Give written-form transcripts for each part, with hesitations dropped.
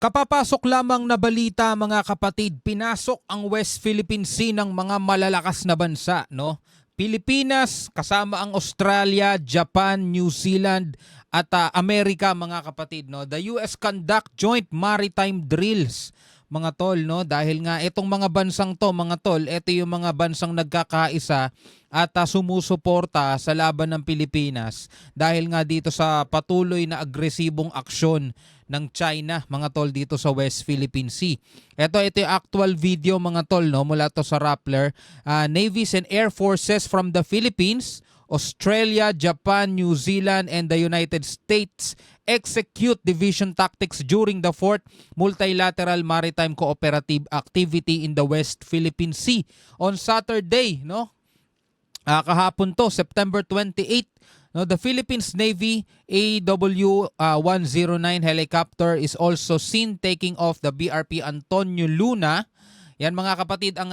Kapapasok lamang na balita mga kapatid, pinasok ang West Philippine Sea ng mga malalakas na bansa, no? Pilipinas kasama ang Australia, Japan, New Zealand at Amerika mga kapatid, no? The US conduct joint maritime drills mga tol, no? Dahil nga itong mga bansang to, mga tol, ito yung mga bansang nagkakaisa at sumusuporta sa laban ng Pilipinas dahil nga dito sa patuloy na agresibong aksyon ng China, mga tol, dito sa West Philippine Sea. Ito yung actual video, mga tol, no? Mula to sa Rappler. Navies and Air Forces from the Philippines, Australia, Japan, New Zealand, and the United States execute division tactics during the 4th Multilateral Maritime Cooperative Activity in the West Philippine Sea on Saturday, no? Kahapon to, September 28. No, the Philippines Navy AW-109 helicopter is also seen taking off the BRP Antonio Luna. Yan mga kapatid ang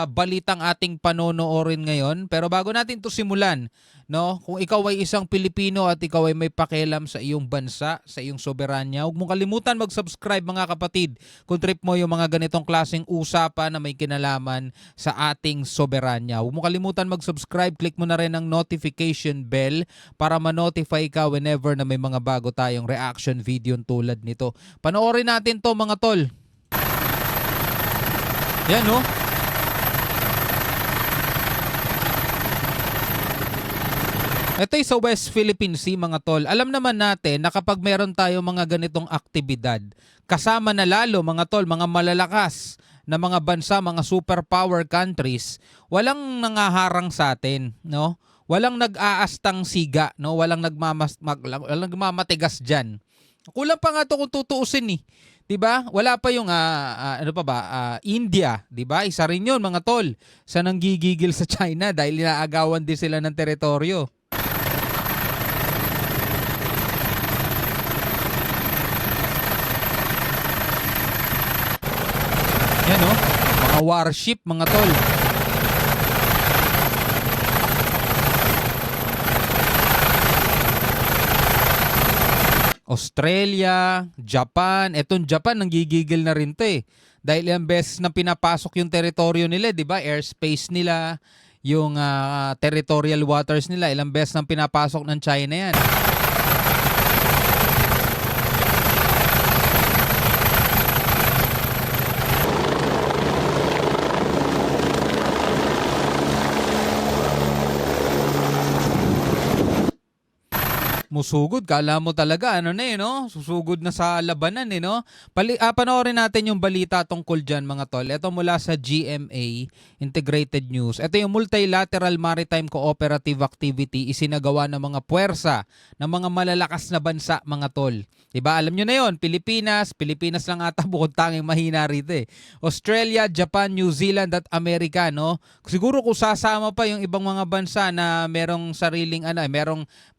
balitang ating panonoorin ngayon. Pero bago natin to simulan, no, kung ikaw ay isang Pilipino at ikaw ay may pakialam sa iyong bansa, sa iyong soberanya, huwag mong kalimutan mag-subscribe mga kapatid kung trip mo yung mga ganitong klaseng usapan na may kinalaman sa ating soberanya. Huwag mong kalimutan mag-subscribe, click mo na rin ang notification bell para ma-notify ka whenever na may mga bago tayong reaction video tulad nito. Panoorin natin to mga tol. Yan, no? Ito ay sa West Philippine Sea, mga tol. Alam naman natin na kapag meron tayo mga ganitong aktibidad, kasama na lalo, mga tol, mga malalakas na mga bansa, mga superpower countries, walang nangaharang sa atin, no? Walang nag-aastang siga, no? Walang nagmamatigas dyan. Kulang pa nga ito kung tutuusin, eh. 'Di ba? Wala pa yung India, 'di ba? Isa rin 'yon, mga tol, sa nanggigigil sa China dahil inaagawan din sila ng teritoryo. Yan, no? Mga warship, mga tol. Australia, Japan, etong Japan nanggigigil na rin 'to eh. Dahil ilang beses na pinapasok yung teritoryo nila, 'di ba? Airspace nila, yung territorial waters nila, ilang beses nang pinapasok ng China 'yan. Musugod, kala mo talaga ano na eh, no? Susugod na sa labanan eh, no? Panoorin natin yung balita tungkol dyan, mga tol. Ito mula sa GMA Integrated News. Ito yung Multilateral Maritime Cooperative Activity isinagawa ng mga puwersa ng mga malalakas na bansa, mga tol. Diba? Alam nyo na yon, Pilipinas lang ata bukod tanging mahina rito eh. Australia, Japan, New Zealand at Amerika, no? Siguro kung sasama pa yung ibang mga bansa na merong sariling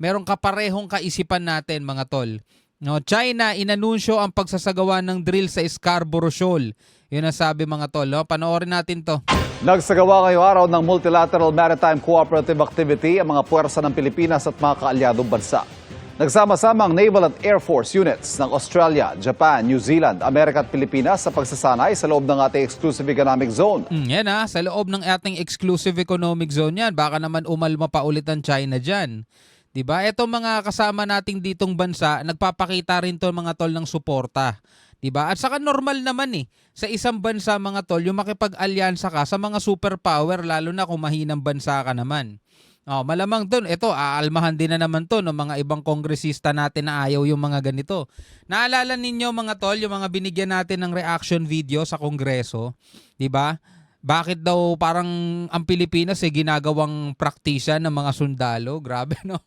merong kaparehong kaisipan natin, mga tol. No, China inanunsyo ang pagsasagawa ng drill sa Scarborough Shoal. Yun ang sabi, mga tol, no? Panoorin natin to. Nagsagawa ngayong araw ng Multilateral Maritime Cooperative Activity ang mga puwersa ng Pilipinas at mga kaalyadong bansa. Nagsama-sama ang Naval at Air Force units ng Australia, Japan, New Zealand, Amerika at Pilipinas sa pagsasanay sa loob ng ating Exclusive Economic Zone. Yan sa loob ng ating Exclusive Economic Zone yan. Baka naman umalma pa ulit ang China dyan. Diba? Ito mga kasama nating ditong bansa, nagpapakita rin to, mga tol, ng suporta. Diba? At saka normal naman eh, sa isang bansa, mga tol, yung makipag-alyansa ka sa mga superpower, lalo na kung mahinang bansa ka naman. Malamang doon, ito, aalmahan din na naman to ng mga ibang kongresista natin na ayaw yung mga ganito. Naalala ninyo, mga tol, yung mga binigyan natin ng reaction video sa Kongreso, di ba? Bakit daw parang ang Pilipinas ginagawang praktisya ng mga sundalo? Grabe, no?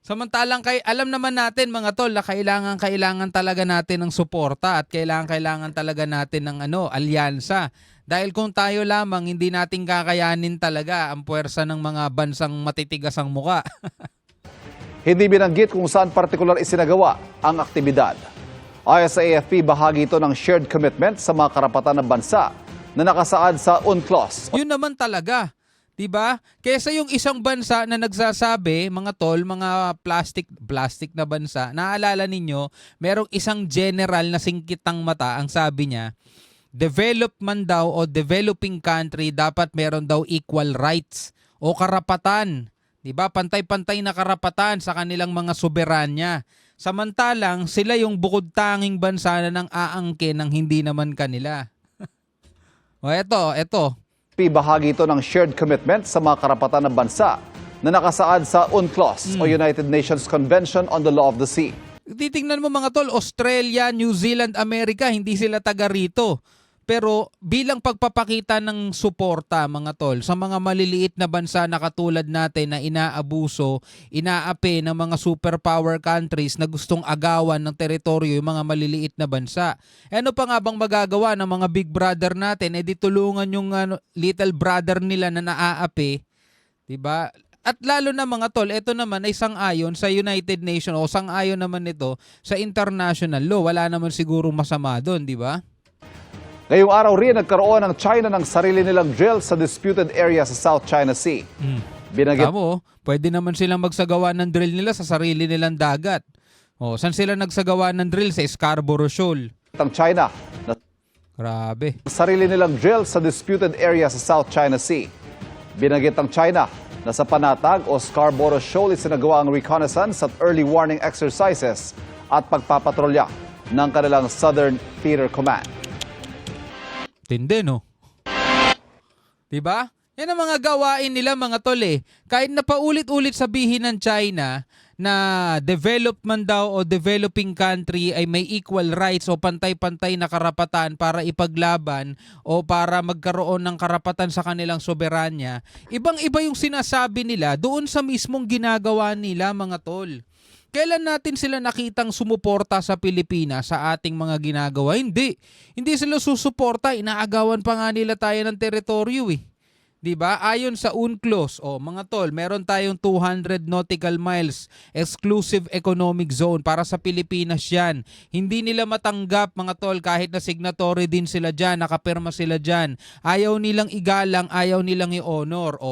Samantalang alam naman natin, mga tol, na kailangan talaga natin ng suporta at kailangan talaga natin ng alyansa. Dahil kung tayo lamang, hindi natin kakayanin talaga ang puwersa ng mga bansang matitigas ang muka. Hindi binanggit kung saan partikular isinagawa ang aktibidad. Ayon sa AFP, bahagi ito ng shared commitment sa mga karapatan ng bansa na nakasaad sa UNCLOS. Yun naman talaga. 'Diba? Kaysa yung isang bansa na nagsasabi, mga tol, mga plastic na bansa, naalala ninyo, merong isang general na singkitang mata, ang sabi niya, development daw o developing country dapat meron daw equal rights o karapatan. 'Di ba? Pantay-pantay na karapatan sa kanilang mga soberanya. Samantalang sila yung bukod tanging bansa na nang aangkin ng hindi naman kanila. O eto. Bahagi ito ng shared commitment sa mga karapatan ng bansa na nakasaad sa UNCLOS o United Nations Convention on the Law of the Sea. Titingnan mo mga tol, Australia, New Zealand, America, hindi sila taga rito. Pero bilang pagpapakita ng suporta mga tol sa mga maliliit na bansa na katulad natin na inaabuso, inaapi ng mga superpower countries na gustong agawan ng teritoryo yung mga maliliit na bansa. Ano pa nga bang magagawa ng mga big brother natin? Di tulungan yung little brother nila na naaapi, 'di ba? At lalo na mga tol, ito naman ay sang-ayon sa United Nations o sang-ayon naman ito sa international law. Wala naman siguro masama doon, 'di ba? Ngayong araw rin nagkaroon ng China ng sarili nilang drill sa disputed area sa South China Sea. Binanggit Tamo, pwede naman silang magsagawa ng drill nila sa sarili nilang dagat. Saan sila nagsagawa ng drill? Sa Scarborough Shoal. ng China na Grabe. sarili nilang drill sa disputed area sa South China Sea. Binanggit ng China na sa Panatag o Scarborough Shoal isinagawa ang reconnaissance at early warning exercises at pagpapatrolya ng kanilang Southern Theater Command. Tindi, no? Diba? Yan ang mga gawain nila mga tol eh. Kahit na paulit-ulit sabihin ng China na development daw o developing country ay may equal rights o pantay-pantay na karapatan para ipaglaban o para magkaroon ng karapatan sa kanilang soberanya, ibang-iba yung sinasabi nila doon sa mismong ginagawa nila mga tol. Kailan natin sila nakitang sumuporta sa Pilipinas sa ating mga ginagawa? Hindi. Hindi sila susuporta. Inaagawan pa nga nila tayo ng teritoryo eh. 'Di ba? Ayon sa UNCLOS, mga tol, meron tayong 200 nautical miles exclusive economic zone para sa Pilipinas 'yan. Hindi nila matanggap mga tol kahit na signatory din sila diyan, nakapirma sila diyan. Ayaw nilang igalang, ayaw nilang i-honor.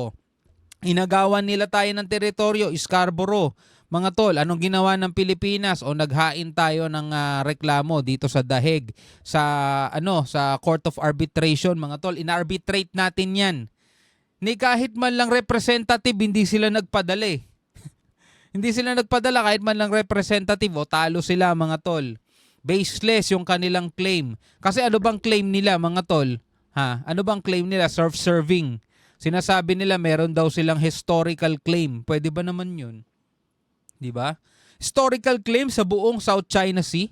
Inagawan nila tayo ng teritoryo, Scarborough. Mga tol, anong ginawa ng Pilipinas? Naghain tayo ng reklamo dito sa Daheg sa Court of Arbitration, mga tol. Inarbitrate natin 'yan. Ni kahit man lang representative hindi sila nagpadala. Hindi sila nagpadala kahit man lang representative talo sila mga tol. Baseless yung kanilang claim. Kasi ano bang claim nila mga tol? Ano bang claim nila? Self-serving. Sinasabi nila meron daw silang historical claim. Pwede ba naman 'yun? 'Di ba? Historical claim sa buong South China Sea.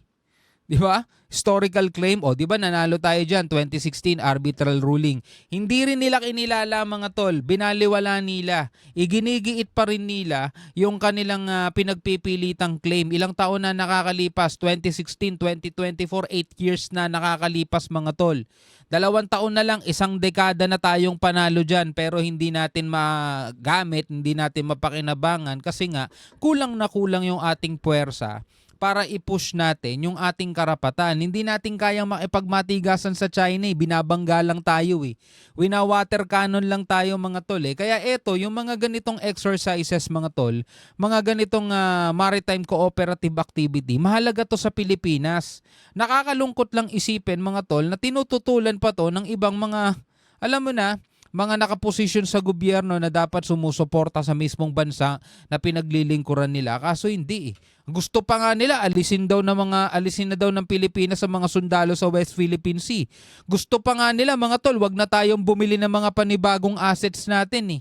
'Di ba? Historical claim. 'Di ba nanalo tayo diyan 2016 arbitral ruling. Hindi rin nila kinilala mga tol, binaliwala nila. Iginigiit pa rin nila yung kanilang pinagpipilitang claim. Ilang taon na nakakalipas? 2016, 2024, 8 years na nakakalipas mga tol. 2 taon na lang, 1 dekada na tayong panalo dyan pero hindi natin magamit, hindi natin mapakinabangan kasi nga kulang na kulang yung ating puwersa para i-push natin yung ating karapatan. Hindi natin kayang makipagmatigasan sa China, binabangga lang tayo eh. Wina-water cannon lang tayo mga tol eh. Kaya eto, yung mga ganitong exercises mga tol, mga ganitong maritime cooperative activity, mahalaga to sa Pilipinas. Nakakalungkot lang isipin mga tol na tinututulan pa to ng ibang mga, alam mo na, mga nakaposisyon sa gobyerno na dapat sumusuporta sa mismong bansa na pinaglilingkuran nila. Kaso hindi eh. Gusto pa nga nila alisin na daw ng Pilipinas sa mga sundalo sa West Philippine Sea. Gusto pa nga nila mga tol, wag na tayong bumili ng mga panibagong assets natin eh.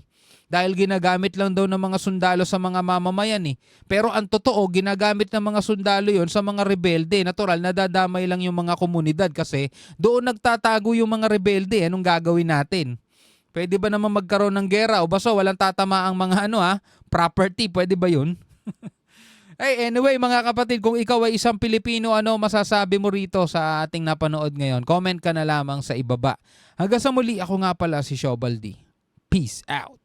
Dahil ginagamit lang daw ng mga sundalo sa mga mamamayan eh. Pero ang totoo, ginagamit ng mga sundalo yon sa mga rebelde. Natural, nadadamay lang yung mga komunidad kasi doon nagtatago yung mga rebelde. Anong gagawin natin? Pwede ba naman magkaroon ng gera o baso walang tatama ang mga property? Pwede ba yun? Anyway mga kapatid, kung ikaw ay isang Pilipino, ano masasabi mo rito sa ating napanood ngayon? Comment ka na lamang sa ibaba. Hanggang sa muli, ako nga pala si Shobaldi. Peace out.